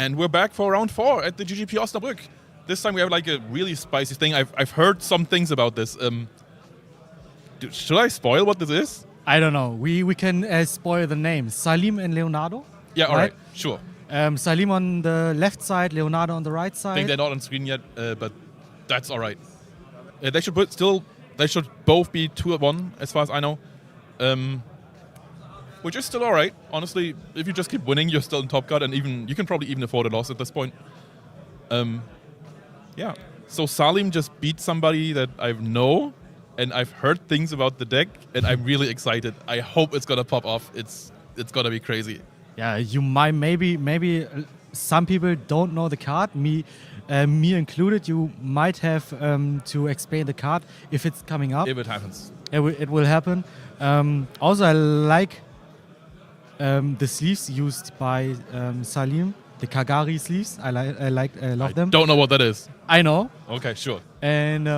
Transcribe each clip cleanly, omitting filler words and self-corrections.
And we're back for round 4 at the GGP Osnabrück. This time we have like a really spicy thing. I've heard some things about this. Should I spoil what this is? I don't know. We can spoil the names. Salim and Leonardo. Yeah, all right, sure. Salim on the left side, Leonardo on the right side. I think they're not on screen yet, but that's all right. They should both be 2-1 as far as I know. Which is still all right. Honestly, if you just keep winning, you're still in top cut, and you can probably even afford a loss at this point. Yeah. So Salim just beat somebody that I know, and I've heard things about the deck, and I'm really excited. I hope it's gonna pop off. It's gonna be crazy. Yeah, you might maybe some people don't know the card. Me included. You might have to explain the card if it's coming up. If it happens. It will happen. Also, I like the sleeves used by Salim, the Kagari sleeves. I love them. Don't know what that is. I know. Okay, sure. And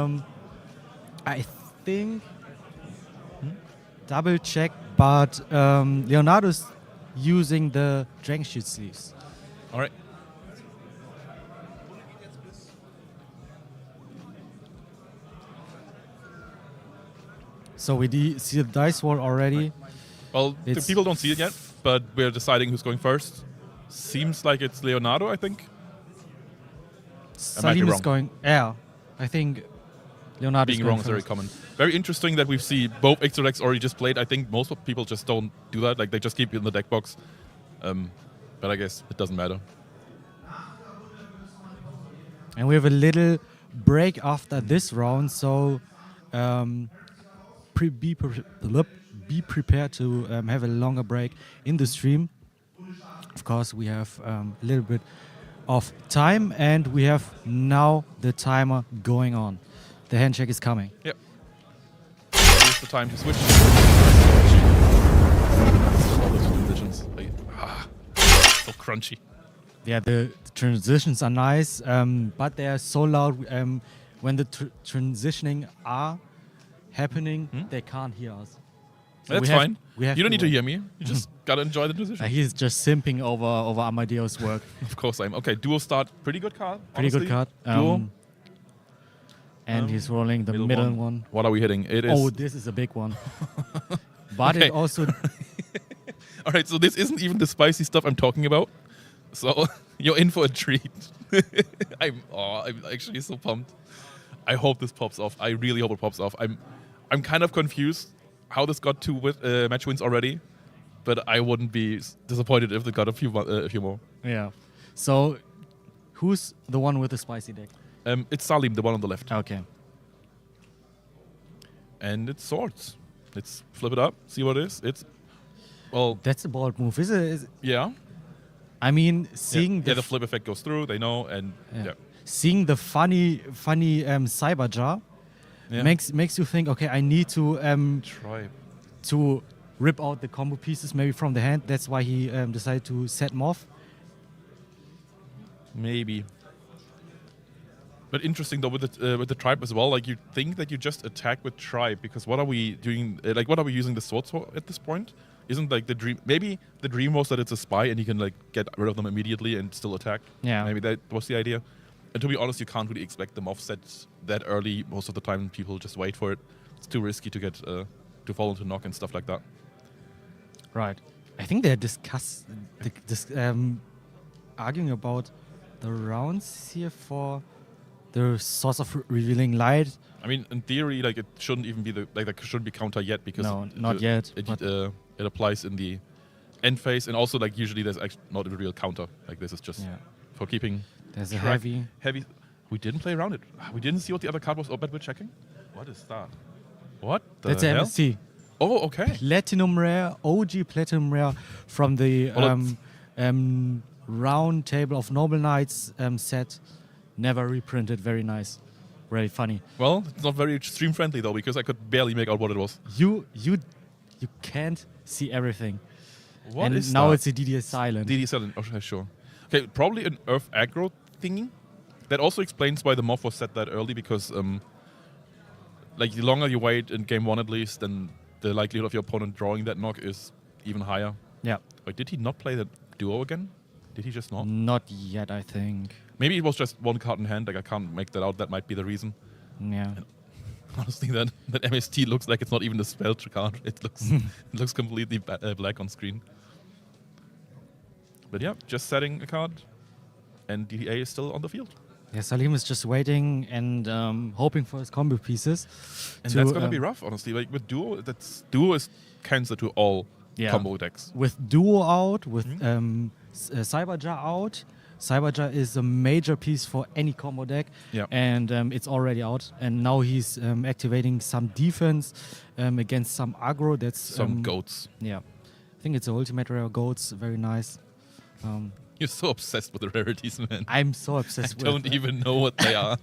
I think double check, but Leonardo's using the Dragon Shield sleeves. All right. So we see the dice roll already. Right. Well, the people don't see it yet, but we're deciding who's going first. Seems like it's Leonardo, I think. Salim is going. Yeah, I think Leonardo is being going wrong is very first. common. Very interesting that we see both extra decks already just played. I think most people just don't do that. Like they just keep it in the deck box. But I guess it doesn't matter. And we have a little break after this round, so be prepared to have a longer break in the stream. Of course, we have a little bit of time, and we have now the timer going on. The handshake is coming. Yep. Here's the time to switch. All those transitions. So crunchy. Yeah, the transitions are nice, but they are so loud. When the transitioning are happening, they can't hear us. So That's fine. You don't need to wait. hear me. You just gotta enjoy the transition. He's just simping over Amadeo's work. Of course I am. Okay, duo start. Pretty good card. Pretty honestly. good card. Duo. And he's rolling the middle one. What are we hitting? It is. Oh, this is a big one. But Okay. it also... All right, so this isn't even the spicy stuff I'm talking about. So you're in for a treat. I'm actually so pumped. I hope this pops off. I really hope it pops off. I'm kind of confused how this got 2 match wins already, but I wouldn't be disappointed if they got a few more. Yeah. So, who's the one with the spicy deck? It's Salim, the one on the left. Okay. And it's swords. Let's flip it up, see what it is. Well, That's a bold move. Is it? yeah. I mean, seeing the flip effect goes through, they know, and yeah. seeing the funny cyber jar Yeah. makes you think, okay, I need to Try. to rip out the combo pieces maybe from the hand. That's why he decided to set them off. Maybe. But interesting though with the tribe as well. Like you think that you just attack with tribe because what are we doing? What are we using the swords for at this point? Isn't like the dream? Maybe the dream was that it's a spy and you can like get rid of them immediately and still attack. Yeah. Maybe that was the idea. And to be honest, you can't really expect them offset that early. Most of the time, people just wait for it. It's too risky to get to fall into knock and stuff like that. Right. I think they're arguing about the rounds here for the source of revealing light. I mean, in theory, like it shouldn't even be there shouldn't be counter yet because No, not yet. It applies in the end phase, and also like usually there's actually not a real counter. Like this is just for keeping. There's a track. heavy. We didn't play around it. We didn't see what the other card was. Oh, but we're checking. What is that? What the That's an hell? MSC. Oh, okay. Platinum Rare, OG Platinum Rare from the Round Table of Noble Knights set. Never reprinted. Very nice. Very funny. Well, it's not very stream friendly though because I could barely make out what it was. You can't see everything. What and is now that? it's a DD silent. DD silent. Okay, sure. Okay, probably an Earth aggro thingy. That also explains why the Moth was set that early because like the longer you wait in game 1 at least, then the likelihood of your opponent drawing that knock is even higher. Yeah. Wait, did he not play the duo again? Did he just not? Not yet, I think. Maybe it was just one card in hand. Like I can't make that out. That might be the reason. Yeah. Honestly, that MST looks like it's not even a spell card. It looks completely black on screen. But yeah, just setting a card, and DDA is still on the field. Yeah, Salim is just waiting and hoping for his combo pieces. And that's gonna be rough, honestly. Like with Duo, Duo is cancer to all combo decks. With Duo out, with Cyberjar out. Cyberjar is a major piece for any combo deck, and it's already out. And now he's activating some defense against some aggro. That's some goats. Yeah, I think it's a ultimate rare goats. Very nice. You're so obsessed with the rarities, man. I'm so obsessed with. I don't even know what they are.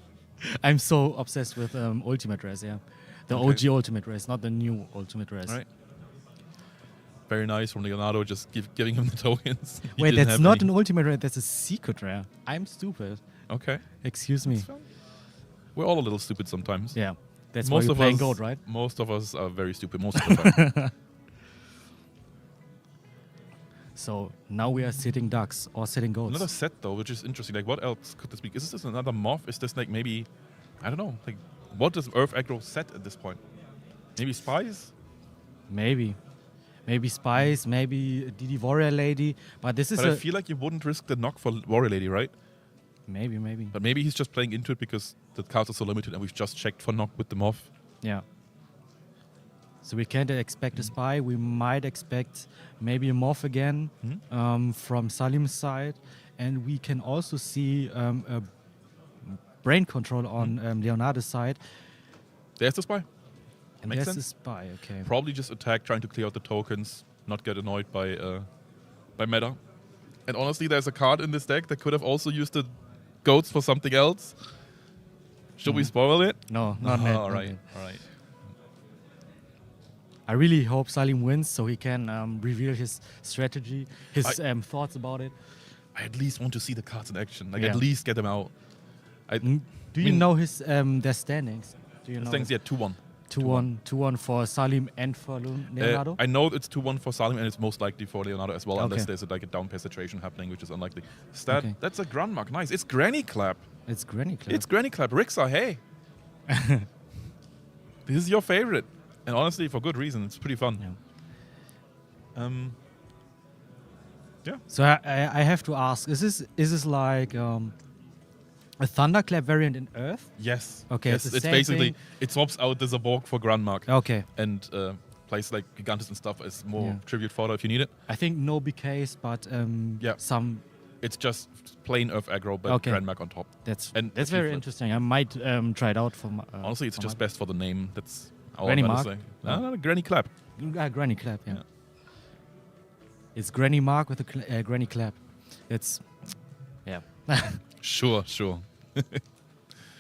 I'm so obsessed with ultimate rares. Yeah, the OG ultimate rares, not the new ultimate rares. Right. Very nice from Leonardo, just giving him the tokens. Wait, that's not an ultimate rare, that's a secret rare. I'm stupid. Okay. Excuse me. We're all a little stupid sometimes. Yeah. That's why you're playing gold, right? Most of us are very stupid most of the time. So now we are sitting ducks or sitting goats. Another set though, which is interesting. Like what else could this be? Is this another moth? Is this like maybe, I don't know, like what does Earth aggro set at this point? Maybe spies? Maybe Spice, maybe DD Warrior Lady, but this is I feel like you wouldn't risk the knock for Warrior Lady, right? Maybe. But maybe he's just playing into it because the cards are so limited and we've just checked for knock with the Moth. Yeah. So we can't expect a spy. We might expect maybe a Moth again from Salim's side. And we can also see a brain control on Leonardo's side. There's the spy. And Makes there's sense. the spy, okay. Probably just attack, trying to clear out the tokens, not get annoyed by meta. And honestly, there's a card in this deck that could have also used the goats for something else. Should we spoil it? No, not yet. All right. I really hope Salim wins so he can reveal his strategy, his thoughts about it. I at least want to see the cards in action. Like at least get them out. Do you know his their standings? Do you know? Standings, yeah, 2-1. 2-1 for Salim and for Leonardo? I know it's 2-1 for Salim, and it's most likely for Leonardo as well, unless there's like a down pass situation happening, which is unlikely. That's a Grandmark. Nice. It's Granny Clap. It's Granny Clap. It's Granny Clap. Rixa, hey. This is your favorite. And honestly, for good reason. It's pretty fun. Yeah. So I have to ask, is this like a Thunderclap variant in Earth? Yes. Okay. Yes. It's basically it swaps out the Zaborg for Grandmark. Okay. And plays like Gigantus and stuff as more tribute fodder if you need it. I think no BKs, but some. It's just plain Earth aggro, but Grandmark on top. That's very interesting. I might try it out for. Honestly, it's just best for the name. That's our Granny Mark. No, Granny Clap. Granny Clap. Yeah. It's Granny Mark with a Granny Clap. It's Sure.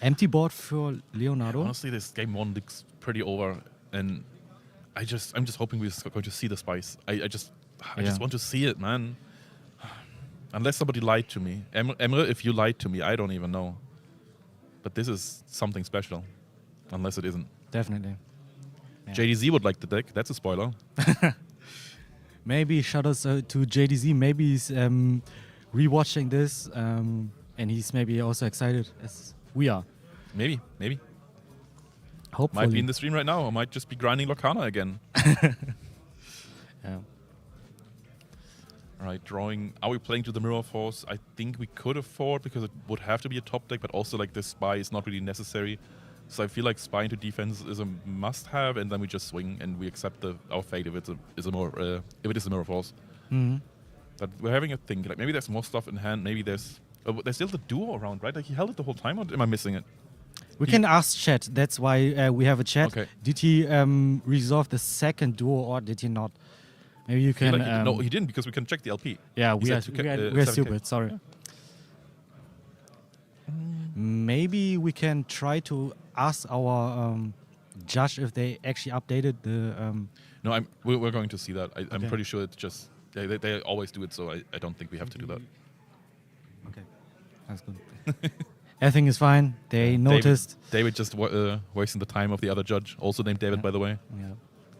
Empty board for Leonardo. Yeah, honestly, this game one looks pretty over, and I'm just hoping we're going to see the spice. I just want to see it, man. Unless somebody lied to me, Emre, if you lied to me, I don't even know. But this is something special, unless it isn't. Definitely. Yeah. JDZ would like the deck. That's a spoiler. Maybe shout out to JDZ. Maybe he's rewatching this. And he's maybe also excited as we are. Maybe. Hopefully. Might be in the stream right now, or might just be grinding Locana again. Yeah. All right, drawing. Are we playing to the Mirror Force? I think we could afford, because it would have to be a top deck, but also like this spy is not really necessary. So I feel like spy into defense is a must-have, and then we just swing and we accept our fate if it is a Mirror Force. Mm-hmm. But we're having a think. Like maybe there's more stuff in hand. Maybe there's still the duo around, right? Like he held it the whole time, or am I missing it? We can ask chat. That's why we have a chat. Okay. Did he resolve the second duo, or did he not? Maybe you can. No, he didn't, because we can check the LP. Yeah, we are stupid. Sorry. Maybe we can try to ask our judge if they actually updated the. No, we're going to see that. I'm pretty sure it's just they always do it, so I don't think we have to do that. Okay, that's good. Everything is fine. They noticed. David just wasting the time of the other judge, also named David, by the way. Yeah.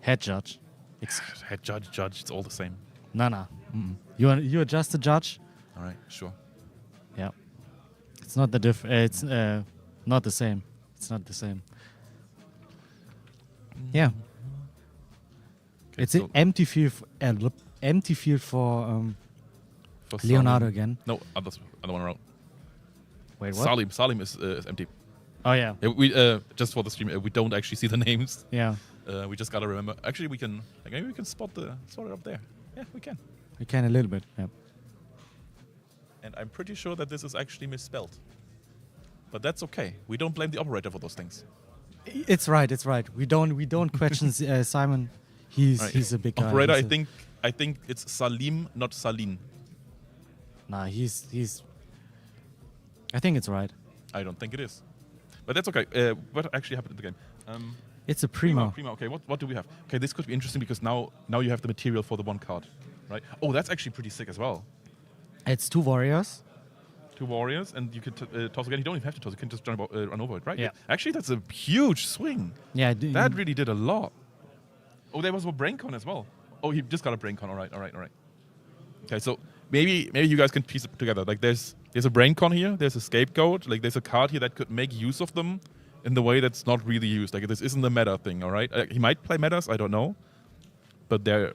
Head judge. Head judge. It's all the same. Nah. Mm-mm. You're just a judge. All right, sure. Yeah. It's not the it's not the same. It's not the same. Yeah. Okay, It's so an empty field. Empty field for for Leonardo Salim- again. No, other one around. Wait, what? Salim is empty. Oh yeah. Yeah, we just for the stream, we don't actually see the names. Yeah. We just gotta remember. Actually, we can maybe we can spot it up there. Yeah, we can. We can a little bit. Yeah. And I'm pretty sure that this is actually misspelled. But that's okay. We don't blame the operator for those things. It's right. It's right. We don't question Simon. Right. He's a big guy. Operator, He's I think it's Salim, not Salim. Nah, he's. I think it's right. I don't think it is. But that's okay. What actually happened in the game? It's a primo. Primo. Okay, what do we have? Okay, this could be interesting because now you have the material for the one card, right? Oh, that's actually pretty sick as well. It's 2 warriors. 2 warriors, and you could toss again. You don't even have to toss. You can just run over it, right? Yeah. Actually, that's a huge swing. Yeah. That really did a lot. Oh, there was a BrainCon as well. Oh, he just got a BrainCon. All right. Okay, so maybe you guys can piece it together. Like there's a BrainCon here. There's a scapegoat. Like there's a card here that could make use of them in the way that's not really used. Like this isn't the meta thing. All right. He might play metas. I don't know. But they're.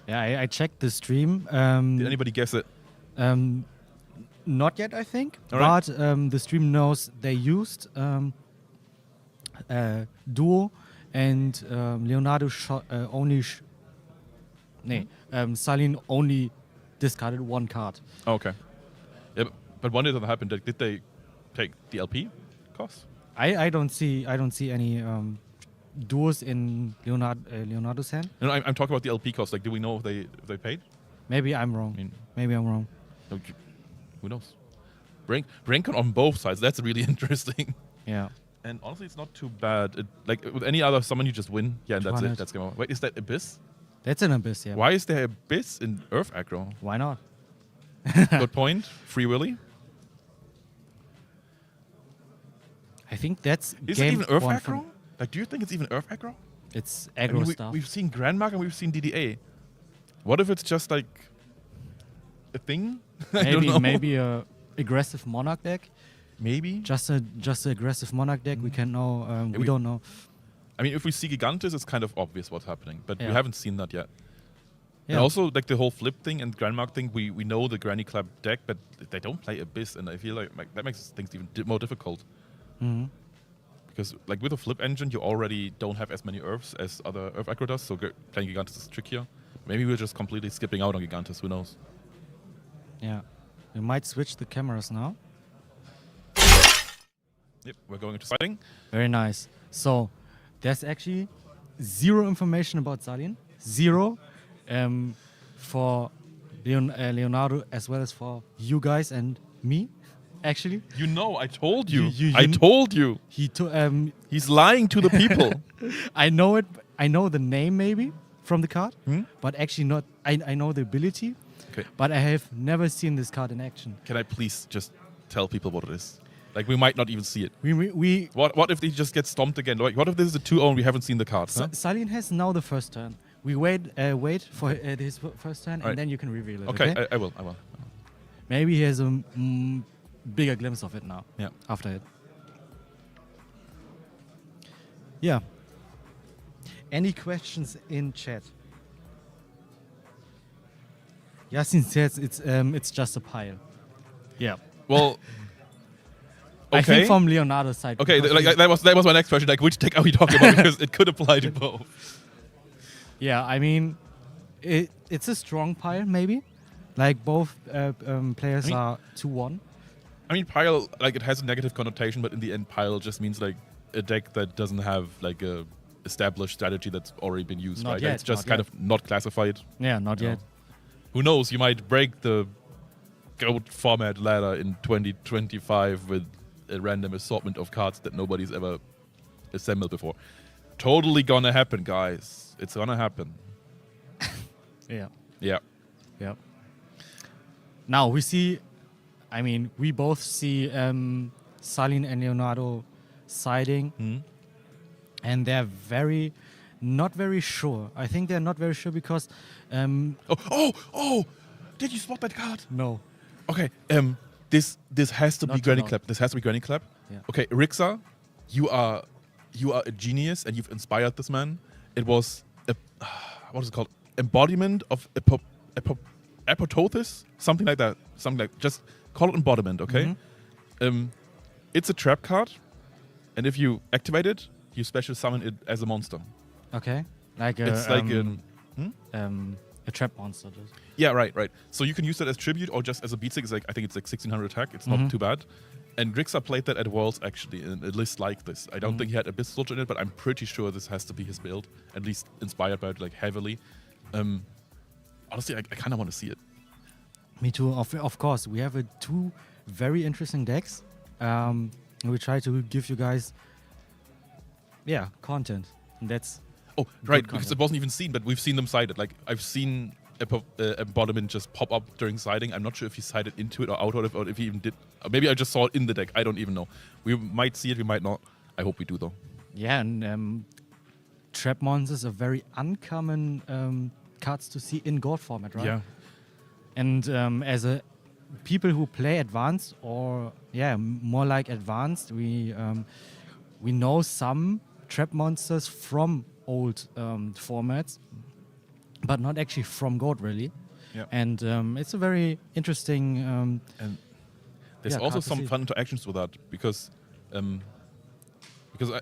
Yeah, I checked the stream. Did anybody guess it? Not yet, I think. All right. But the stream knows they used Duo and Leonardo only. Salim only discarded 1 card. Oh, okay. Yeah, but when did that happen? Did they take the LP cost? I don't see any duos in Leonardo's hand. No, I'm talking about the LP cost. Like, do we know if they paid? Maybe I'm wrong. Maybe I'm wrong. Who knows? BrainCon on both sides. That's really interesting. Yeah. And honestly, it's not too bad. Like with any other summon, you just win. Yeah, and that's it. That's game over. Wait, is that Abyss? That's an Abyss, yeah. Why is there Abyss in Earth aggro? Why not? Good point. Free Willy. I think that's Is game it even Earth 1 aggro? Like, do you think it's even Earth aggro? It's I aggro mean, stuff. We've seen Grandmark and we've seen DDA. What if it's just like a thing? I don't know. Maybe a aggressive Monarch deck. Maybe. Just a aggressive Monarch deck. We can know. We don't know. I mean, if we see Gigantes, it's kind of obvious what's happening, but we Yeah. haven't seen that yet. Yeah. And also, like the whole flip thing and Grandmark thing, we know the Granny Club deck, but they don't play Abyss, and I feel like that makes things even more difficult. Mm-hmm. Because like with a flip engine, you already don't have as many Earths as other Earth aggro does, so playing Gigantes is trickier. Maybe we're just completely skipping out on Gigantes, who knows? Yeah. We might switch the cameras now. Yep, we're going into sighting. Very nice. So, there's actually 0 information about Salim. 0 for Leonardo as well as for you guys and me, actually. You know, I told you. You I told you. He's lying to the people. I know it. I know the name maybe from the card, Hmm? but actually not. I know the ability, Okay. but I have never seen this card in action. Can I please just tell people what it is? Like, we might not even see it. We What if they just get stomped again? Like, what if this is a 2-0 and we haven't seen the card? Huh? Salim has now the first turn. We wait for his first turn, Right. and then you can reveal it. Okay, Okay. I will. Maybe he has a bigger glimpse of it now. Yeah. After it. Yeah. Any questions in chat? Yasin says it's just a pile. Yeah. Well, I think okay. from Leonardo's side. Okay, because that was my next question. Like, which deck are we talking about? Because it could apply to both. yeah, I mean, it's a strong pile maybe. Like both players I mean- are 2-1. I mean, pile, like, it has a negative connotation, but in the end, pile just means, like, a deck that doesn't have, like, a established strategy that's already been used, Not right? yet, It's just not kind of not classified. Yeah, not you know. yet. Who knows? You might break the GOAT format ladder in 2025 with a random assortment of cards that nobody's ever assembled before. Totally gonna happen, guys. It's gonna happen. Yeah. Yeah. Yeah. Now we see, I mean, we both see Salim and Leonardo siding, and they're not very sure. I think they're not very sure because Oh! Did you spot that card? No. Okay. This has to be Not Granny allowed. Clap. This has to be Granny Clap. Yeah. Okay, Rixa, you are a genius and you've inspired this man. It was a what is it called? Embodiment of apoptosis, something like that. Just call it embodiment, okay? It's a trap card, and if you activate it, you special summon it as a monster. Okay. Like a, It's like a trap monster. yeah, right. So you can use that as tribute or just as a beat stick. It's like I think it's like 1600 attack. It's not too bad. And Grixa played that at Worlds actually in a list like this. I don't think he had Abyss Soldier in it, but I'm pretty sure this has to be his build, at least inspired by it like heavily. Honestly, I kind of want to see it. Me too. Of course, we have two very interesting decks. We try to give you guys, content. And that's Oh, right, good because content. it wasn't even seen, but we've seen them sided. Like I've seen embodiment just pop up during siding. I'm not sure if he sided into it or out of it, or if he even did. Maybe I just saw it in the deck. I don't even know. We might see it, we might not. I hope we do though. Yeah, and trap monsters are very uncommon cards to see in God format, right? Yeah. And as a people who play advanced or more like advanced, we know some trap monsters from old formats, but not actually from God really. Yeah. And it's a very interesting. And there's also card to some see. fun interactions with that because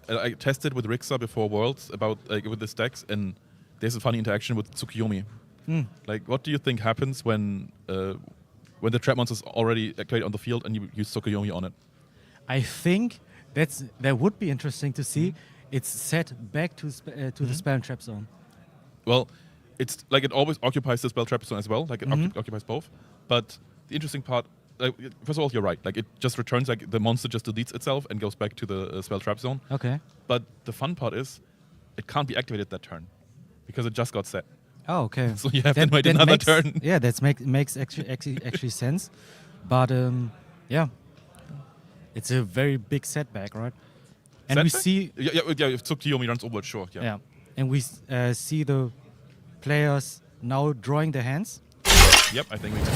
I tested with Rixa before Worlds about like with the stacks, and there's a funny interaction with Tsukuyomi. Like, what do you think happens when the trap monster is already activated on the field and you use Tsukuyomi on it? I think that would be interesting to see. It's set back to the spell and trap zone. Well, it's like it always occupies the spell trap zone as well. Like it occupies both. But the interesting part, like, first of all, you're right. Like it just returns, like the monster just deletes itself and goes back to the spell trap zone. Okay. But the fun part is, it can't be activated that turn because it just got set. Oh, okay. So you have to wait another makes, turn. Yeah, that makes actually sense. But it's a very big setback, right? And we Setback? see if Tsukuyomi runs over, sure. Yeah. and we see the players now drawing their hands. Yep, I think we can.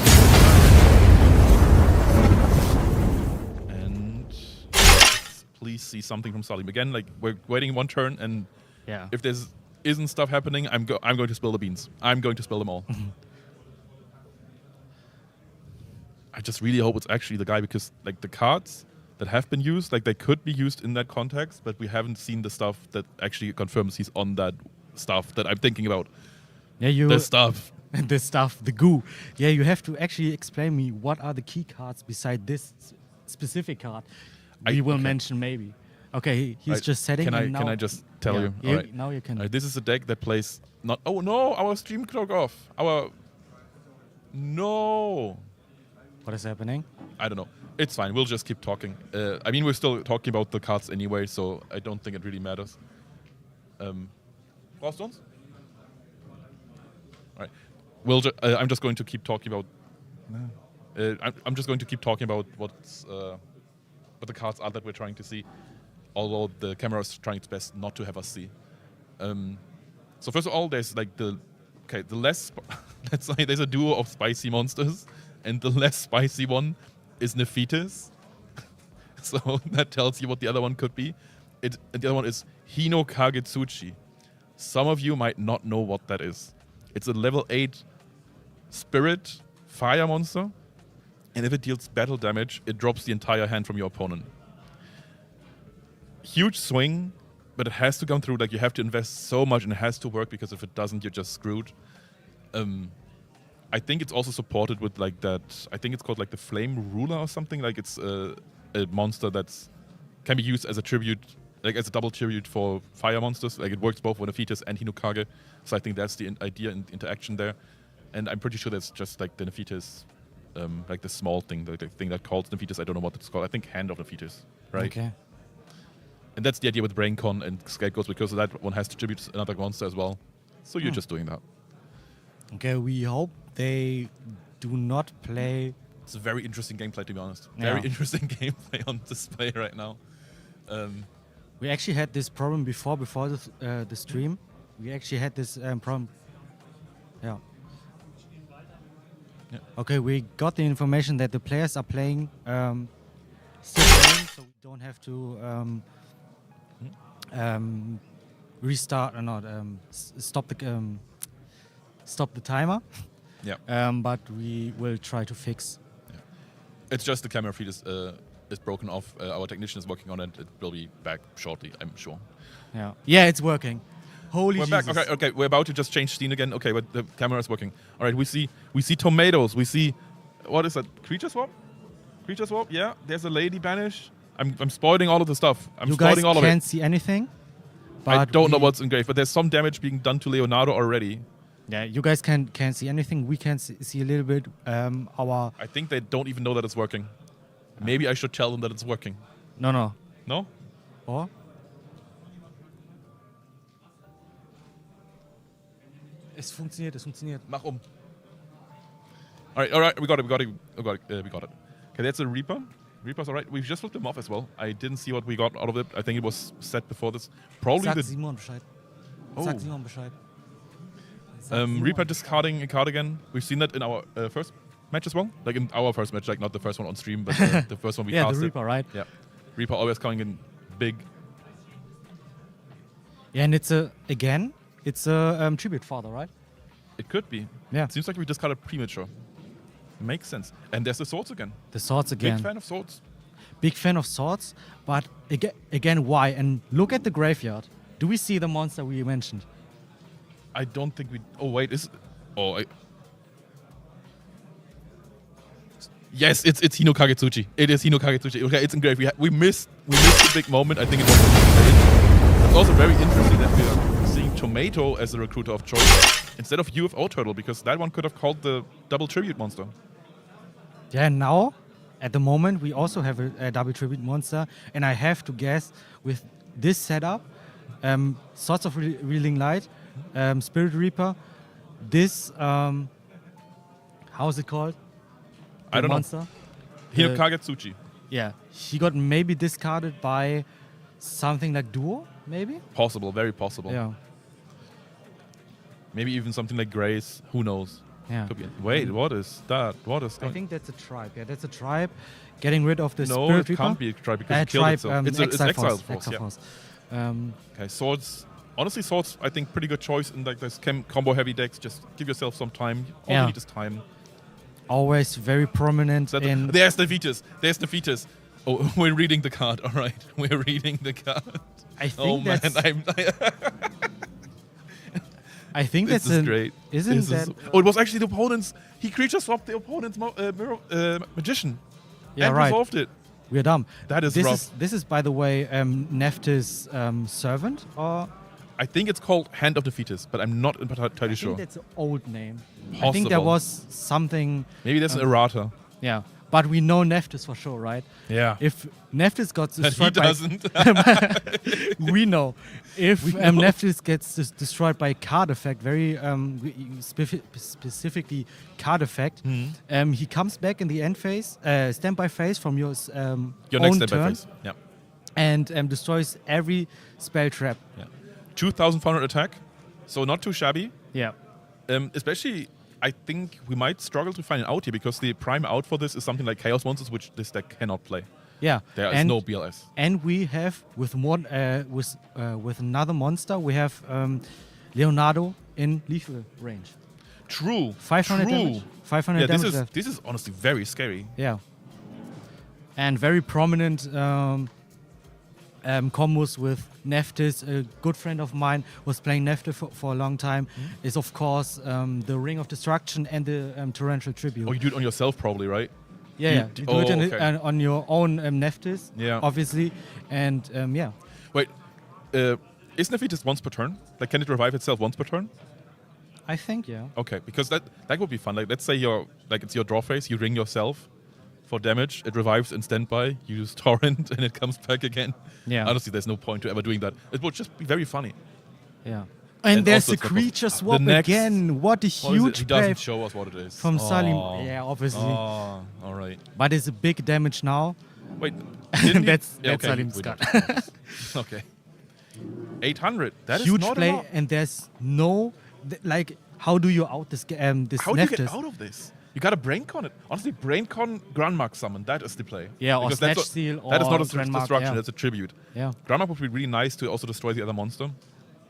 And please see something from Salim. Again, like we're waiting one turn, and if there's isn't stuff happening, I'm going to spill the beans. I'm going to spill them all. I just really hope it's actually the guy, because like the cards that have been used, like they could be used in that context, but we haven't seen the stuff that actually confirms he's on that stuff that I'm thinking about. Yeah, The stuff. the stuff, the goo. Yeah, you have to actually explain me what are the key cards beside this specific card. We will mention maybe. Okay, he's Right. just setting. Can I just tell you? All right. Now you can. This is a deck that plays not. Oh no, our stream clock off. No. What is happening? I don't know. It's fine. We'll just keep talking. I mean, we're still talking about the cards anyway, so I don't think it really matters. Stones? All right. I'm just going to keep talking about. I'm just going to keep talking about what the cards are that we're trying to see, although the camera is trying its best not to have us see. So first of all, there's like the less. Let's say there's a duo of spicy monsters, and the less spicy one is Nephites. So that tells you what the other one could be. And the other one is Hino Kagetsuchi. Some of you might not know what that is. It's a level 8 spirit fire monster, and if it deals battle damage, it drops the entire hand from your opponent. Huge swing, but it has to come through. Like, you have to invest so much, and it has to work, because if it doesn't, you're just screwed. I think it's also supported with like that. I think it's called like the Flame Ruler or something. Like, it's a monster that's can be used as a tribute, like as a double tribute for fire monsters. Like, it works both for Nephites and Hinokage. So I think that's the idea and interaction there. And I'm pretty sure that's just like the Nephites, like the small thing, the thing that calls Nephites. I don't know what it's called. I think Hand of Nephites, right? Okay. And that's the idea with Braincon and Scapegoats, because that one has to tribute another monster as well. So you're just doing that. Okay, we hope they do not play. It's a very interesting gameplay, to be honest. Yeah. Very interesting gameplay on display right now. We actually had this problem before the stream. We actually had this problem. Yeah. Yeah. Okay, we got the information that the players are playing still playing, so we don't have to restart or not stop the timer. Yeah. But we will try to fix. It's just the camera feed is broken off. Our technician is working on it. It will be back shortly, I'm sure. Yeah, it's working. Holy We're Jesus. back. Okay. We're about to just change scene again. Okay, but the camera is working. All right. We see tomatoes. We see, what is that? Creature swap. Yeah. There's a lady banish. I'm spoiling all of the stuff. You guys spoiling all of it. can't see anything. But I don't know what's engraved, but there's some damage being done to Leonardo already. Yeah, you guys can't see anything. We can see a little bit. I think they don't even know that it's working. Maybe I should tell them that it's working. No. No? Or? Es funktioniert. Mach um. All right, we got it. Okay, that's a Reaper. Reaper's all right. We've just flipped them off as well. I didn't see what we got out of it. I think it was set before this. Probably Sag the Simon Bescheid. Oh. Sag Simon Bescheid. Sag Simon Reaper Bescheid. discarding a card again. We've seen that in our first match as well. Like in our first match, like not the first one on stream, but the first one we Yeah, casted. the Reaper, right? Yeah. Reaper always coming in big. Yeah, and it's a tribute father, right? It could be. Yeah. It seems like we discarded premature. Makes sense. And there's the swords again. The swords again. Big fan of swords. Big fan of swords, but again, why? And look at the graveyard. Do we see the monster we mentioned? I don't think we. Oh wait, Yes, it's Hino Kagetsuchi. It is Hino Kagetsuchi. Okay, it's engraved. We missed the big moment. I think it was. It's also very interesting that we are seeing Tomato as the recruiter of choice instead of UFO Turtle, because that one could have called the double tribute monster. Yeah, now, at the moment, we also have a double tribute monster, and I have to guess with this setup, Swords of Reeling Light, Spirit Reaper, this, how is it called? I don't monster? know. Hino Kagetsuchi. Yeah, he got maybe discarded by something like Duo, maybe? Possible, very possible. Yeah. Maybe even something like Grace. Who knows? Yeah. Could be. Wait, what is that? What is I going? think that's a tribe. Yeah, that's a tribe. Getting rid of the No, Spirit it Reaper. can't be a tribe because it killed tribe, itself. It's Exiled Force. Exile Yeah. Force. Okay, swords. Honestly, swords. I think pretty good choice in like this combo heavy decks. Just give yourself some time. All you need is time. Always very prominent in. There's the fetus. Oh, we're reading the card. All right, we're reading the card. I think that's. I think this that's is great. Isn't that? Oh, it was actually the opponent's. He creature swapped the opponent's magician. Yeah, and right. resolved it. We're dumb. That is this rough. This is, by the way, Neftis servant, or I think it's called Hand of the Fetus, but I'm not entirely I sure. think that's an old name. Possible. I think there was something. Maybe there's an errata. Yeah, but we know Neftis for sure, right? Yeah. If Neftis got He destroyed doesn't. we know. If Neftis gets destroyed by card effect, very specifically card effect, he comes back in the end phase, standby phase from your Your own next step turn, phase. Yeah. and destroys every spell trap. Yeah. 2,500 attack, so not too shabby. Yeah. Especially, I think we might struggle to find an out here because the prime out for this is something like Chaos Monsters, which this deck cannot play. Yeah. There is no BLS. And we have with another monster, we have Leonardo in lethal range. True. 500 True. damage. 500 damage left. This is honestly very scary. Yeah. And very prominent combos with Neftis. A good friend of mine was playing Neftis for a long time. Is of course the Ring of Destruction and the Torrential Tribute. Oh, you do it on yourself probably, right? Yeah, you do it on your own Neftis, obviously. And yeah. Wait, is Neftis once per turn? Like, can it revive itself once per turn? I think, yeah. Okay, because that would be fun. Like, let's say it's your draw phase, you ring yourself for damage, it revives in standby, you use torrent, and it comes back again. Yeah. Honestly, there's no point to ever doing that. It would just be very funny. Yeah. And there's also the creature swap the next- again. What a huge He play doesn't show us what it is. from Salim. Oh. Yeah, obviously. Oh, all right. But it's a big damage now. Wait, didn't he- That's Yeah, okay, Salim's we cut. don't- Okay. 800. That is Huge not play, enough. and there's no like. How do you out this How do you get Neftis? out of this? You got to BrainCon it. Honestly, BrainCon Grandmark summon. That is the play. Yeah, or Because Snatch that's Seal or that is not a Grandmark, destruction. yeah. That's a tribute. Yeah, Grandmark would be really nice to also destroy the other monster.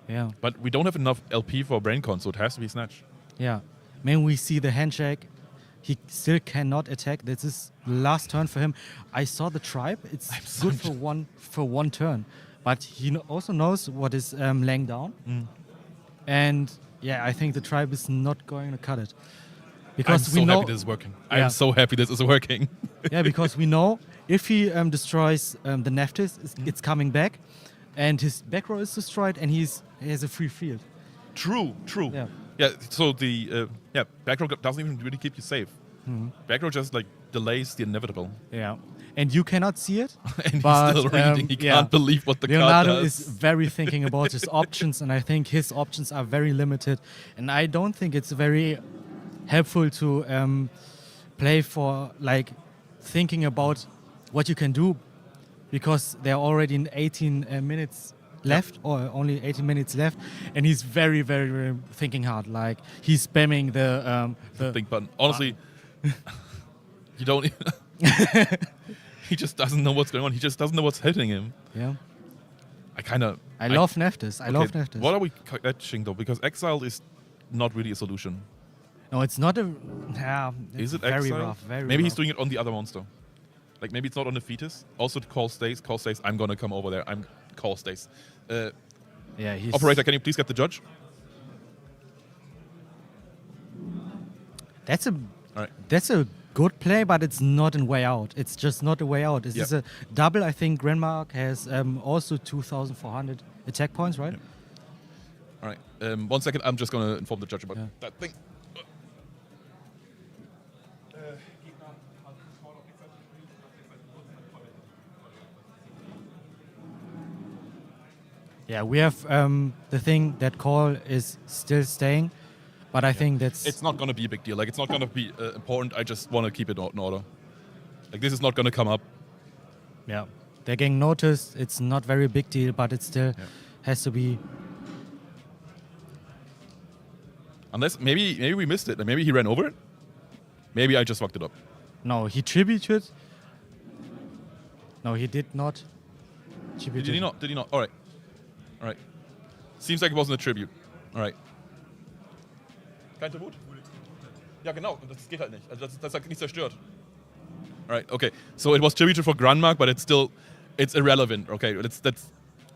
yeah, But we don't have enough LP for BrainCon, so it has to be Snatch. yeah. When we see the handshake, he still cannot attack. This is last turn for him. I saw the tribe. It's good for one turn, but he also knows what is laying down. And yeah, I think the tribe is not going to cut it because I'm we so know. happy this is working. Yeah. I'm so happy this is working. Yeah, because we know if he destroys the Nephthys, it's coming back, and his back row is destroyed, and he has a free field. True. Yeah. Yeah. So the back row doesn't even really keep you safe. Back row just like delays the inevitable. Yeah, and you cannot see it. And but, he's still reading. He yeah. can't believe what the Leonardo card is does. very thinking about his options, and I think his options are very limited. And I don't think it's very helpful to play for like thinking about what you can do, because there are already 18 minutes left, or only 18 minutes left, and he's very, very, very thinking hard. Like he's spamming the Think button. Honestly, you don't. He just doesn't know what's going on. He just doesn't know what's hitting him. yeah. I love Nephthys. I love okay, Nephthys. What are we catching though? Because exile is not really a solution. No, it's not a. Yeah, Is it's it very exile? rough? Very Maybe he's rough. doing it on the other monster. Like maybe it's not on the fetus. Also, call stays. Call stays. I'm gonna come over there. I'm call stays. Yeah, he's Operator, can you please get the judge? That's a All right. that's a good play, but it's not a way out. It's just not a way out. This Yeah. is a double. I think Grandmark has also 2,400 attack points, right? All right. 1 second. I'm just gonna inform the judge about Yeah. that thing. Yeah, we have the thing that call is still staying, but I think that's It's not gonna be a big deal. Like it's not gonna be important. I just want to keep it in order. Like this is not gonna come up. yeah. They're getting noticed. It's not very big deal, but it still has to be. Unless maybe we missed it. Like maybe he ran over it. Maybe I just fucked it up. No, he tributed. No, he did not. Did he not? Did he not? All right. All right. Seems like it wasn't a tribute. All right. Kein Tribut? Ja, genau. Das geht halt nicht. Also das hat nicht zerstört. All right. Okay. So it was tributed for Grandmark, but it's irrelevant. Okay.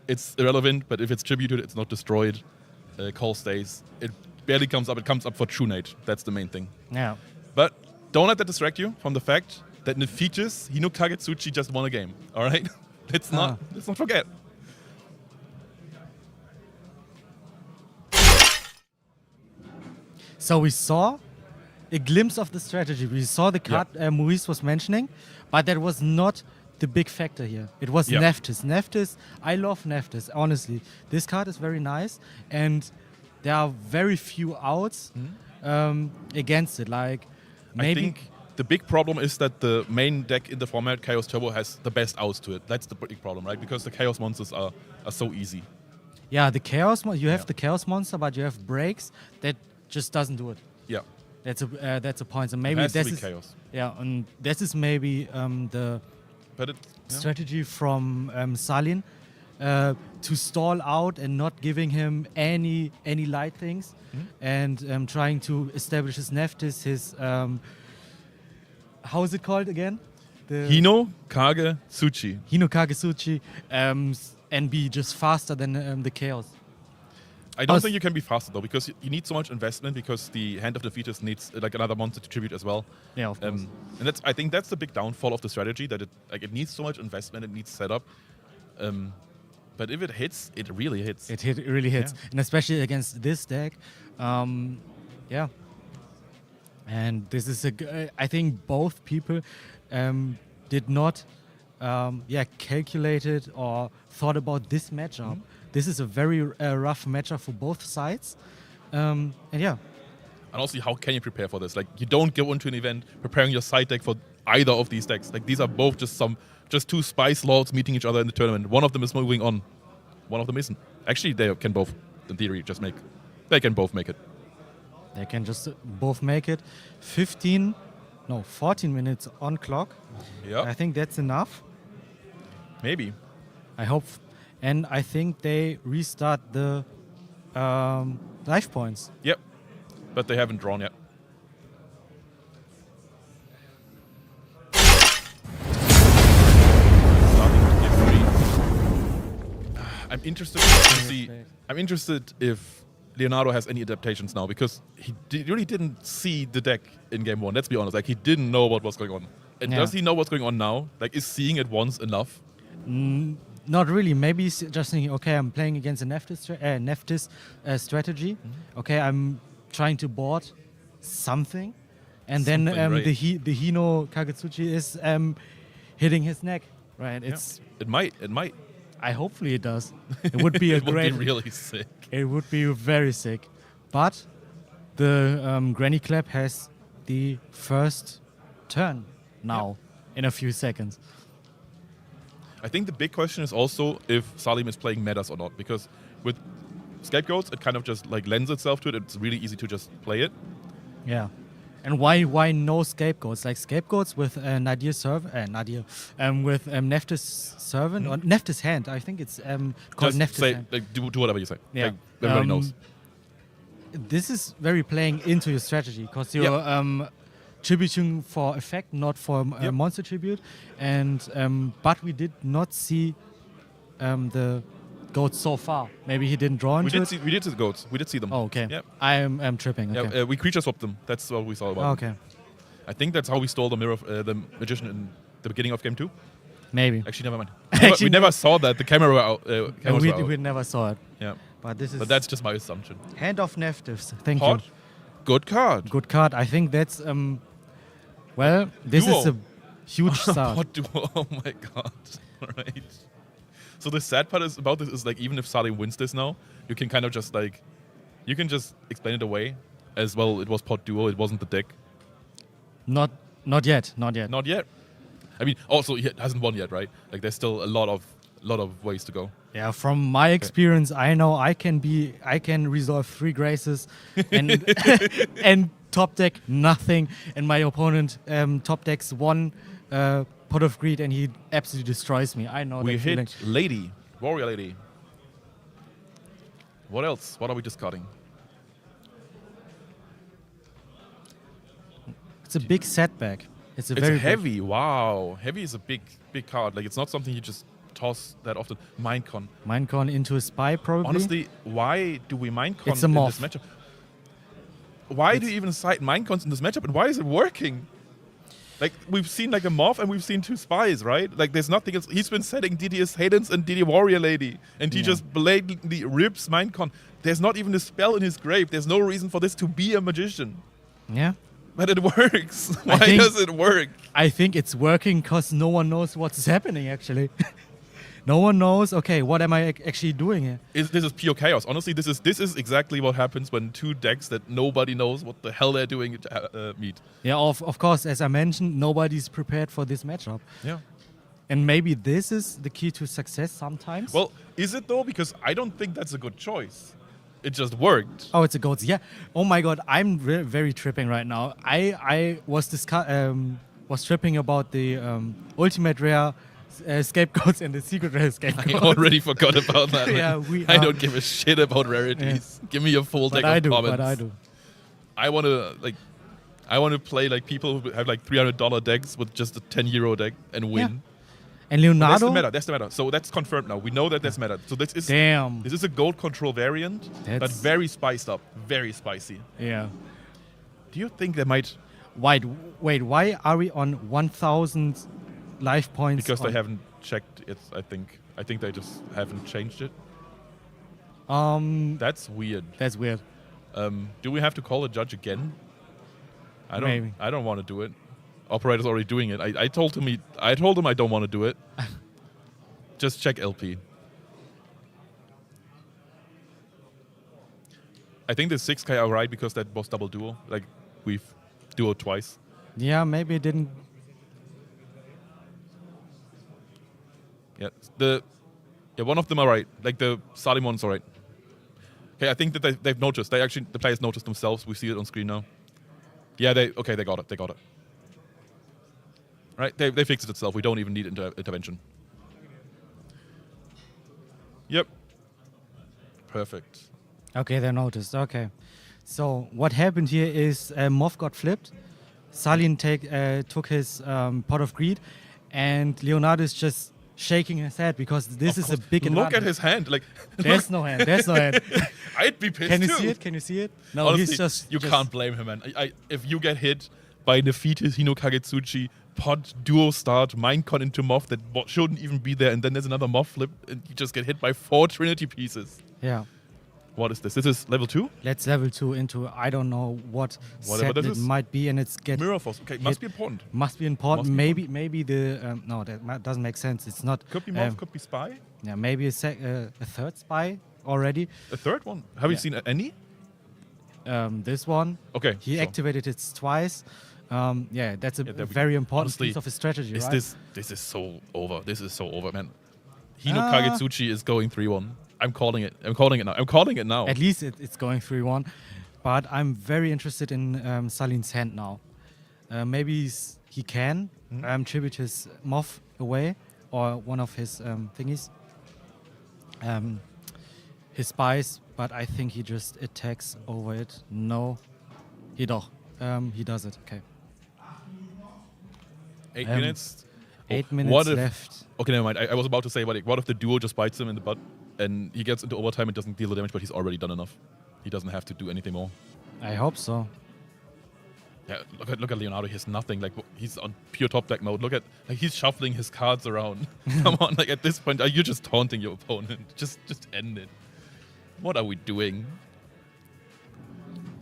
It's irrelevant. But if it's tributed, it's not destroyed. Call stays. It barely comes up. It comes up for Trunate. That's the main thing. Yeah. But don't let that distract you from the fact that in the features, Hino Kagetsuchi just won a game. All right. Let's not forget. So we saw a glimpse of the strategy. We saw the card Maurice was mentioning, but that was not the big factor here. It was Yeah. Nephthys. Nephthys, I love Nephthys, honestly. This card is very nice, and there are very few outs against it. Like maybe I think the big problem is that the main deck in the format, Chaos Turbo, has the best outs to it. That's the big problem, right? Because the Chaos monsters are so easy. yeah, the chaos. You have Yeah. the chaos monster, but you have breaks that just doesn't do it. Yeah. That's a point. So It maybe has to this be is Chaos. yeah, and this is maybe the But strategy from Salim to stall out and not giving him any light things, and trying to establish his Nephthys, his how is it called again? The Hino Kagetsuchi. Hino Kagetsuchi, and be just faster than the chaos. I don't Us- think you can be faster though, because you need so much investment. Because the Hand of the Fetus needs like another monster to tribute as well. Yeah, of course. And I think that's the big downfall of the strategy, that it needs so much investment, it needs setup. But if it hits, it really hits. It really hits, Yeah. and especially against this deck, yeah. And this is I think both people did not, calculated or thought about this matchup. This is a very rough matchup for both sides, and yeah, And also, how can you prepare for this? Like, you don't go into an event preparing your side deck for either of these decks. Like, these are both just two Spice Lords meeting each other in the tournament. One of them is moving on. One of them isn't. Actually, they can both, in theory, they can both make it. They can just both make it. 14 minutes on clock. Yeah, I think that's enough. maybe. I hope. And I think they restart the life points. Yep, but they haven't drawn yet. Starting to give me. I'm interested to see. I'm interested if Leonardo has any adaptations now, because he really didn't see the deck in game one. Let's be honest. Like, he didn't know what was going on. And Yeah. does he know what's going on now? Like, is seeing it once enough? Not really. Maybe he's just thinking, okay, I'm playing against a Nephthys strategy. Mm-hmm. Okay, I'm trying to board something. And then Something, right. the Hino Kagetsuchi is hitting his neck. Right? Yeah. It's. It might. Hopefully it does. It would be a It would great. be really sick. It would be very sick. But the Granny Clap has the first turn now in a few seconds. I think the big question is also if Salim is playing metas or not, because with Scapegoats, it kind of just like lends itself to it. It's really easy to just play it. Yeah. And why no Scapegoats? Like Scapegoats with Nadir with Nephthys Servant or Nephthys Hand. I think it's called Just Nephthys say, Hand. like, do whatever you say. Yeah. Like, everybody knows. This is very playing into your strategy because you're tributing for effect, not for Yep. monster tribute. And but we did not see the goats so far. Maybe he didn't draw into it. We did see the goats. We did see them. Oh, okay. Yep. I'm tripping. Okay. Yeah, we creature swapped them. That's what we saw about them. Okay. I think that's how we stole the mirror of the magician in the beginning of game 2. Maybe. Actually, never mind. Actually, we never saw that. The cameras we, were out. we never saw it. Yeah. But this is But that's just my assumption. Hand of Nephthys. Thank Hot. you. Good card. Good card. I think that's well, this Duo. is a huge start. Hot duo. Oh my god. Right. So the sad part is about this is like, even if Salim wins this now, you can kind of just like, you can just explain it away as well. It was pot duo. It wasn't the deck. Not yet. Not yet. Not yet. I mean, also he hasn't won yet, right? Like, there's still a lot of ways to go. Yeah, from my experience, I know I can resolve 3 graces and and top deck nothing, and my opponent top decks 1 pot of greed and he absolutely destroys me. I know We that feeling. hit Lady, Warrior Lady. What else? What are we discarding? It's a big setback. It's It's very big- heavy. Wow, heavy is a big card. Like, it's not something you just toss that often. Mindcon. Minecon into a spy probably. Honestly, why do we Mindcon It's a in morph. this matchup? Why do you even cite Mindcons in this matchup, and why is it working? Like, we've seen like a morph and we've seen 2 spies, right? Like, there's nothing else. He's been setting DDS Hadens and DD Warrior Lady, and he just blatantly rips Mindcon. There's not even a spell in his grave. There's no reason for this to be a magician. Yeah. But it works. Why think- does it work? I think it's working because no one knows what's happening actually. No one knows, okay, what am I actually doing here? This is pure chaos. Honestly, this is exactly what happens when 2 decks that nobody knows what the hell they're doing meet. Yeah, of course, as I mentioned, nobody's prepared for this matchup. Yeah. And maybe this is the key to success sometimes. Well, is it though? Because I don't think that's a good choice. It just worked. Oh, it's a goats. Yeah. Oh my God, I'm very tripping right now. I was tripping about the ultimate rare scapegoats and the secret rare I scapegoats. already forgot about that. Yeah, I don't give a shit about rarities. Give me a full deck But I of do. commons. But I do. I want to play like people who have like $300 decks with just a €10 deck and win. Yeah. And Leonardo. That's the meta. So that's confirmed now. We know that that's meta. So this is Damn. This is a gold control variant, but That's- very spiced up, very spicy. Yeah. Do you think they might? Wait, why are we on 1,000 life points? Because they on- haven't checked it. I think they just haven't changed it. That's weird. That's weird. Do we have to call a judge again? Maybe. I don't want to do it. Operator's already doing it. I told him I don't want to do it. Just check LP. I think the 6K are right because that was double duo. Like, we've duoed twice. Yeah, maybe it didn't. Yeah, one of them are right. Like, the Salim one's are right. Okay, I think that they've noticed. The players noticed themselves. We see it on screen now. Yeah, they got it. They got it. Right, they fixed it itself. We don't even need intervention. Yep. Perfect. Okay, they noticed. Okay. So what happened here is Moff got flipped. Salim took his pot of greed, and Leonardo is just shaking his head because this is a big Look advantage. at his hand. Like There's no hand. There's no hand. I'd be pissed Can you too. see it? Can you see it? No, Honestly, he's just. you can't blame him, man. If you get hit by defeated Hino Kagetsuchi, pod duo start, Minecon into Moff that shouldn't even be there, and then there's another Moff flip, and you just get hit by 4 Trinity pieces. Yeah. What is this? This is level 2? Let's level 2 into I don't know what Whatever set this it is. might be, and it's get Mirror Force. Okay, must be important. must be important. Must be Maybe the no, that doesn't make sense. It's not. Could be Moff, could be Spy. Yeah, maybe a third spy already. A third one? Have you Yeah. seen any? This one. Okay. He so activated it twice. Yeah, that's a there we very go. important Honestly, piece of his strategy, Is right? this is so over. This is so over, man. Hino Ah. Kagetsuchi is going 3-1. I'm calling it. I'm calling it now. At least it's going 3-1. But I'm very interested in Salim's hand now. Maybe he can tribute his Moff away or one of his thingies. His spies, but I think he just attacks over it. No, he does it. Okay. 8 Um, minutes. 8 minutes what if, left. Okay, never mind. I was about to say, what if the duo just bites him in the butt and he gets into overtime and doesn't deal the damage, but he's already done enough. He doesn't have to do anything more. I hope so. Yeah, look at Leonardo. He has nothing. Like he's on pure top deck mode. Look at he's shuffling his cards around. Come on, like at this point, you're just taunting your opponent. Just end it. What are we doing?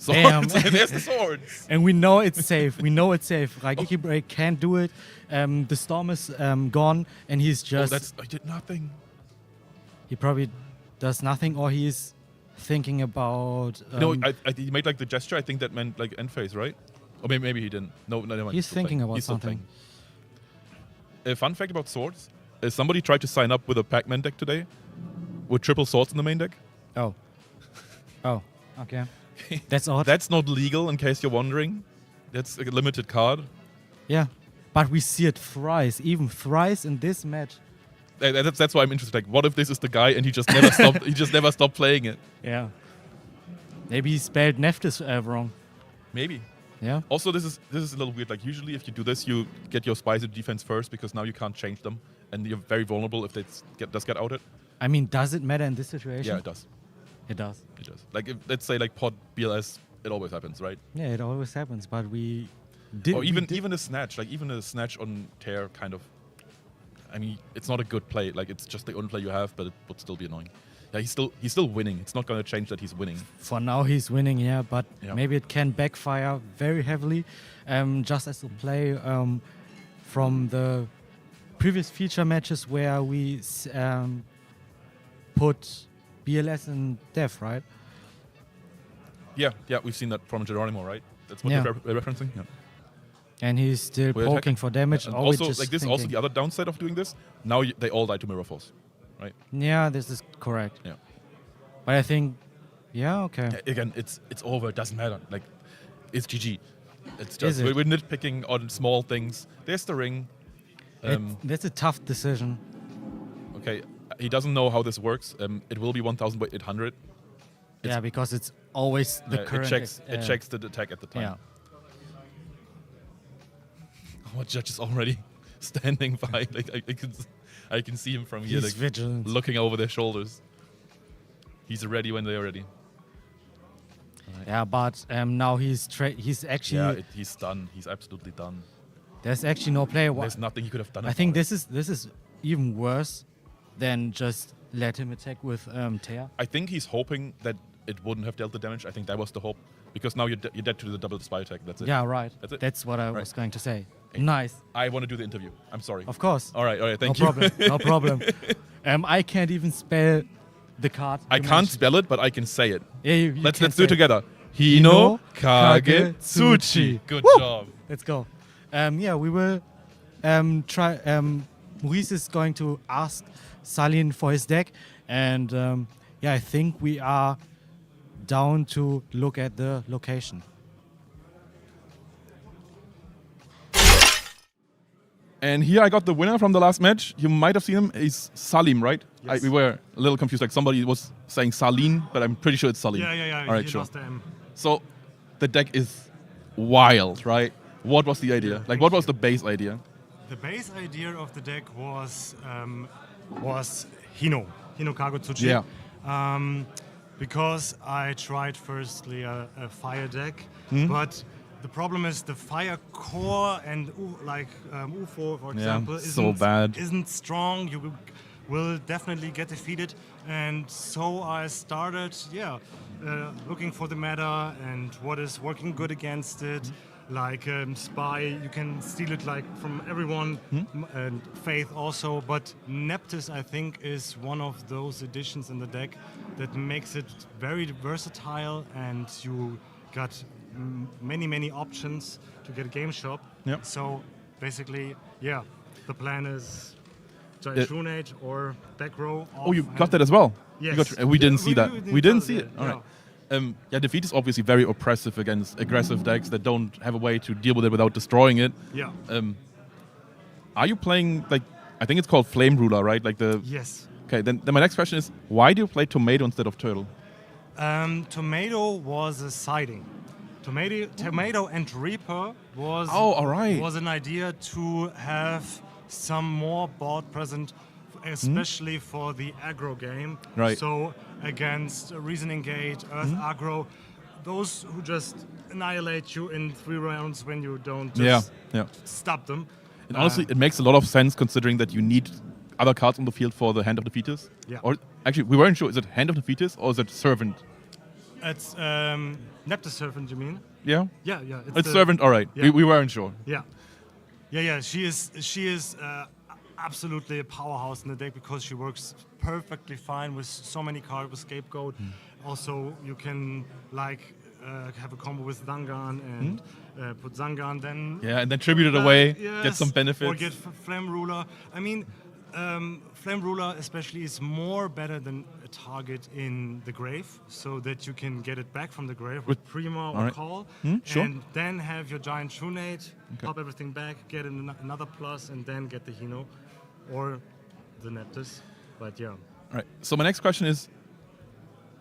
Damn. Swords. There's the swords. And we know it's safe. We know it's safe. Raigeki Break can't do it. The storm is gone, and he's just. I did nothing. He probably does nothing, or he's thinking about. No, he made like the gesture. I think that meant like end phase, right? Or maybe he didn't. No, never mind. He's still thinking playing. about He's still something. playing. A fun fact about swords is somebody tried to sign up with a Pac-Man deck today with triple swords in the main deck. Oh. Okay. That's odd. That's not legal, in case you're wondering. That's a limited card. Yeah, but we see it thrice, even thrice in this match. That's why I'm interested. Like, what if this is the guy and he just never stopped? He just never stopped playing it. Yeah. Maybe he spelled Neftis wrong. Maybe. Yeah. Also, this is a little weird. Like, usually if you do this, you get your spies into defense first because now you can't change them, and you're very vulnerable if they get outed. I mean, does it matter in this situation? Yeah, it does. It does. It does. Like, let's say like pod BLS, it always happens, right? Yeah, it always happens, but we did. Or even a snatch, like even a snatch on tear, kind of. I mean, it's not a good play. Like, it's just the only play you have, but it would still be annoying. Yeah, he's still winning. It's not going to change that he's winning. For now, he's winning, yeah, but Yeah. maybe it can backfire very heavily. Just as a play from the previous feature matches where we put BLS in death, right? Yeah, we've seen that from Geronimo, right? That's what Yeah. they're referencing. Yeah. And he's still We're poking attacking. for damage. And always also, just like this is also thinking. the other downside of doing this. Now they all die to Mirror Force, right? Yeah, this is correct. Yeah. But I think, yeah, okay. Yeah, again, it's over. It doesn't matter. Like, it's GG. It's Is just it? we're nitpicking on small things. There's the ring. That's a tough decision. Okay, he doesn't know how this works. It will be 1,800. Yeah, because it's always the current. It checks the attack at the time. Yeah. Our judge is already standing by. Like I can see him from here, He's like vigilant. looking over their shoulders. He's ready when they're ready. Yeah, but now he's actually. Yeah, he's done. He's absolutely done. There's actually no play. There's nothing he could have done. I think about it. this is even worse than just let him attack with tear. I think he's hoping that it wouldn't have dealt the damage. I think that was the hope, because now you're dead to the double spy attack. That's it. Yeah, right. That's it. That's what I Right. was going to say. Hey. Nice. I want to do the interview. I'm sorry. Of course. All right. No Thank you. problem. No problem. I can't even spell the card. I you can't mentioned. spell it, but I can say it. Yeah, you Let's can do it say together. Hino Hino Kagetsuchi. Kagetsuchi. Good Woo! job. Let's go. Yeah, we will try. Maurice is going to ask Salim for his deck, and yeah, I think we are down to look at the location. And here I got the winner from the last match. You might have seen him. He's Salim, right? Yes. We were a little confused. Like somebody was saying Salim, but I'm pretty sure it's Salim. Yeah. All right, He sure. lost the M. So the deck is wild, right? What was the idea? Like, what was the base idea? The base idea of the deck was Hino Kago Tsuchi. Yeah. Because I tried firstly a fire deck, but the problem is the fire core and UFO, for example, isn't strong. You will definitely get defeated, and so I started looking for the meta and what is working good against it. Like Spy, you can steal it like from everyone, and Faith also. But Neptus, I think, is one of those additions in the deck that makes it very versatile, and you got many options to get a game shop. Yep. So basically, the plan is Giant Runage or back row. Oh, you got that as well? Yes. We didn't see that. We didn't see it. Yeah. All right. Defeat is obviously very oppressive against aggressive decks that don't have a way to deal with it without destroying it. Yeah. Are you playing, like, I think it's called Flame Ruler, right? Like the. Yes. Okay, then my next question is, why do you play Tomato instead of Turtle? Tomato was a siding. Tomato and Reaper was all right. was an idea to have some more board present, especially for the aggro game. Right. So against Reasoning Gate, Earth aggro, those who just annihilate you in 3 rounds when you don't just stop them. And honestly, it makes a lot of sense considering that you need other cards on the field for the Hand of the Fetus. Yeah. Or actually, we weren't sure. Is it Hand of the Fetus or is it Servant? It's Neptus Servant, you mean? Yeah. Yeah. It's Servant. All right. Yeah. We weren't sure. Yeah. She is absolutely a powerhouse in the deck because she works perfectly fine with so many cards with Scapegoat. Also, you can have a combo with Zangan and put Zangan, then and then tribute it away, yes, get some benefits. or get Flame Ruler. I mean, Flame Ruler especially is more better than a target in the grave, so that you can get it back from the grave with Prima or Call, Sure. and then have your Giant Trunade, pop everything back, get another plus, and then get the Hino or the Neptus. But yeah. All right. So my next question is,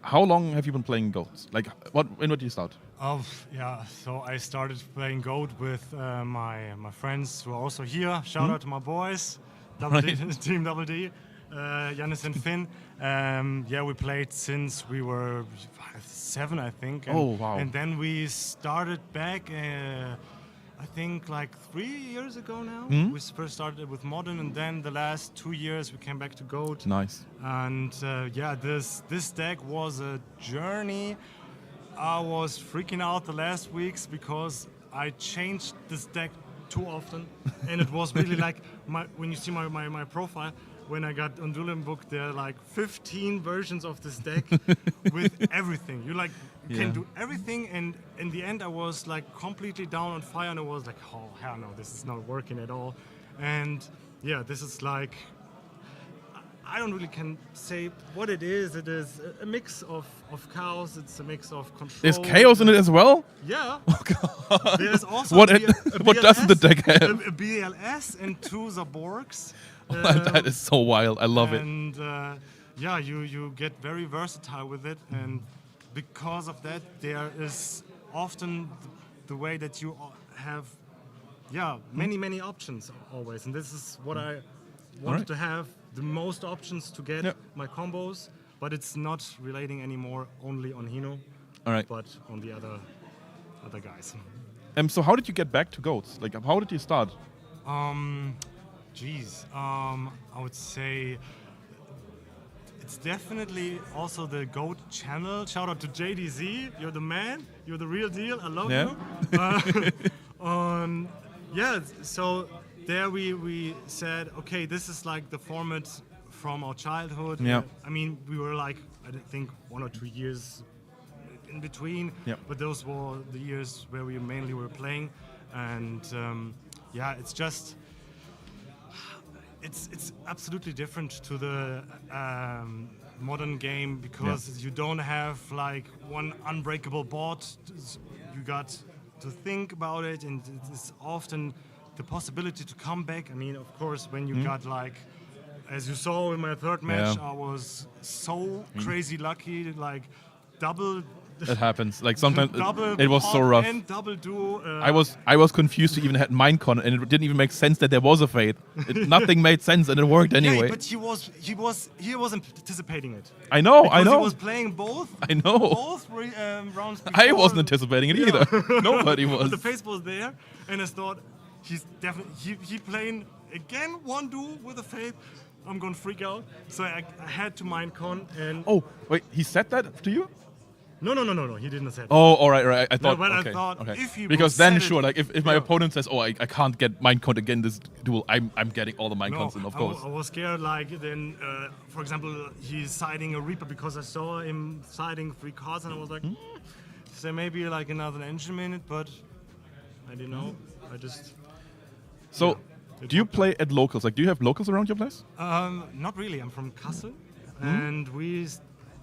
how long have you been playing Goats? Like, when did you start? So I started playing Goat with my friends who are also here. Shout out to my boys. Team Double D, Yannis and Finn. We played since we were 7, I think. And, wow. And then we started back, I think, like 3 years ago now. We first started with Modern, and then the last 2 years we came back to Goat. Nice. And this deck was a journey. I was freaking out the last weeks because I changed this deck too often, and it was really like when you see my profile, when I got on Dueling Book, there are like 15 versions of this deck with everything. You can do everything, and in the end I was like completely down on fire, and I was like, oh hell no, this is not working at all. And this is like, I don't really can say what it is. It is a mix of chaos. It's a mix of control. There's chaos in it as well? Yeah. Oh, God. There's also what what doesn't the deck have? A BLS and 2 Zaborgs. That is so wild. I love it. And you get very versatile with it. And because of that, there is often the way that you have many options always. And this is what I wanted to have. The most options to get my combos, but it's not relating anymore only on Hino, but on the other guys. So how did you get back to Goats? Like, how did you start? I would say it's definitely also the GOAT channel. Shout out to JDZ. You're the man. You're the real deal. I love you. So there we said, okay, this is like the format from our childhood. Yeah. I mean, we were like, I think 1 or 2 years in between, but those were the years where we mainly were playing. And it's just, it's absolutely different to the modern game because you don't have like one unbreakable board. You got to think about it, and it's often the possibility to come back. I mean, of course, when you got like, as you saw in my third match, I was so crazy lucky, like double. It happens. Like sometimes it was so rough. And double duo. I was confused to even had Minecon, and it didn't even make sense that there was a fate. Nothing made sense, and it worked anyway. Yeah, but he wasn't anticipating it. I know. Because he was playing both. I know. Both rounds. I wasn't anticipating it either. Nobody was. The face was there, and I thought he's definitely he playing again one duo with a fate. I'm gonna freak out. So I had to Minecon and. Oh wait, he said that to you? No. He didn't say that. Oh, all right. I thought. But okay, I thought okay. if he because then said sure, it, like if my opponent says, "Oh, I can't get Minecon again this duel," I'm getting all the Minecons in, of course. I was scared. Like then, for example, he's siding a Reaper because I saw him siding 3 cards, and I was like, so maybe like another engine minute, but I didn't know. I just. So, do you play at locals? Like, do you have locals around your place? Not really. I'm from Kassel, and we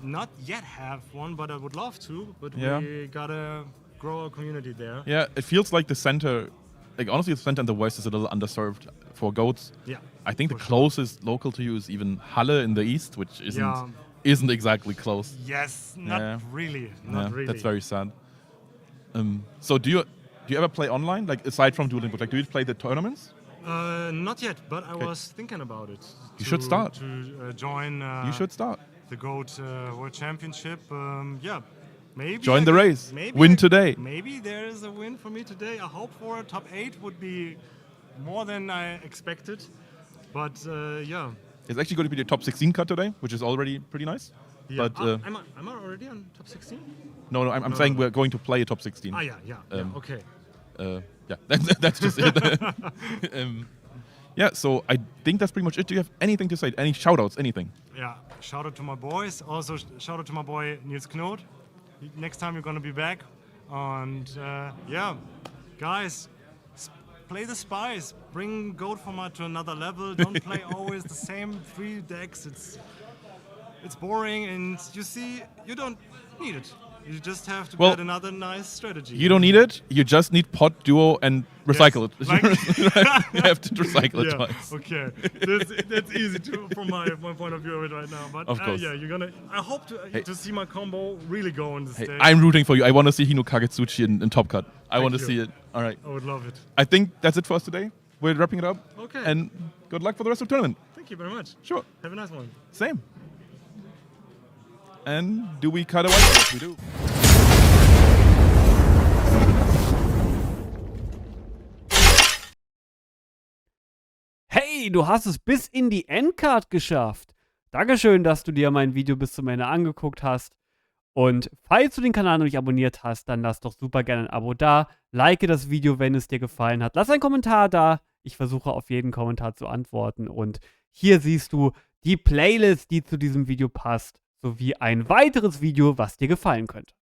not yet have one, but I would love to. But we gotta grow a community there. Yeah, it feels like the center, like honestly, the center and the west is a little underserved for goats. Yeah. I think the closest local to you is even Halle in the east, which isn't exactly close. Yes, not really. Not really. That's very sad. So do you ever play online? Like aside from Dueling Book, like do you play the tournaments? Not yet, but I was thinking about it. You should start. To join. You should start. The GOAT World Championship. Maybe. Join the race. Maybe win today. Maybe there is a win for me today. I hope for a top 8 would be more than I expected. But It's actually going to be the top 16 cut today, which is already pretty nice. Yeah. But am I already on top 16? No, I'm saying we're going to play a top 16. Okay. That's just it. So I think that's pretty much it. Do you have anything to say? Any shout-outs, anything? Yeah, shout out to my boys. Also, shout out to my boy Nils Knot. Next time you're going to be back. And guys, play the spies. Bring Goat format to another level. Don't play always the same 3 decks. It's boring, and you don't need it. You just have to get another nice strategy. You don't need it. You just need pot, duo, and recycle it. You have to recycle it twice. Okay, that's easy from my point of view right now. But of course. I hope to see my combo really go on this day. I'm rooting for you. I want to see Hino Kagetsuchi in Top Cut. I want to see it. All right. I would love it. I think that's it for us today. We're wrapping it up. Okay. And good luck for the rest of the tournament. Thank you very much. Sure. Have a nice one. Same. And do we cut away? Yes, we do. Hey, du hast es bis in die Endcard geschafft. Dankeschön, dass du dir mein Video bis zum Ende angeguckt hast. Und falls du den Kanal noch nicht abonniert hast, dann lass doch super gerne ein Abo da. Like das Video, wenn es dir gefallen hat. Lass einen Kommentar da. Ich versuche auf jeden Kommentar zu antworten. Und hier siehst du die Playlist, die zu diesem Video passt, sowie ein weiteres Video, was dir gefallen könnte.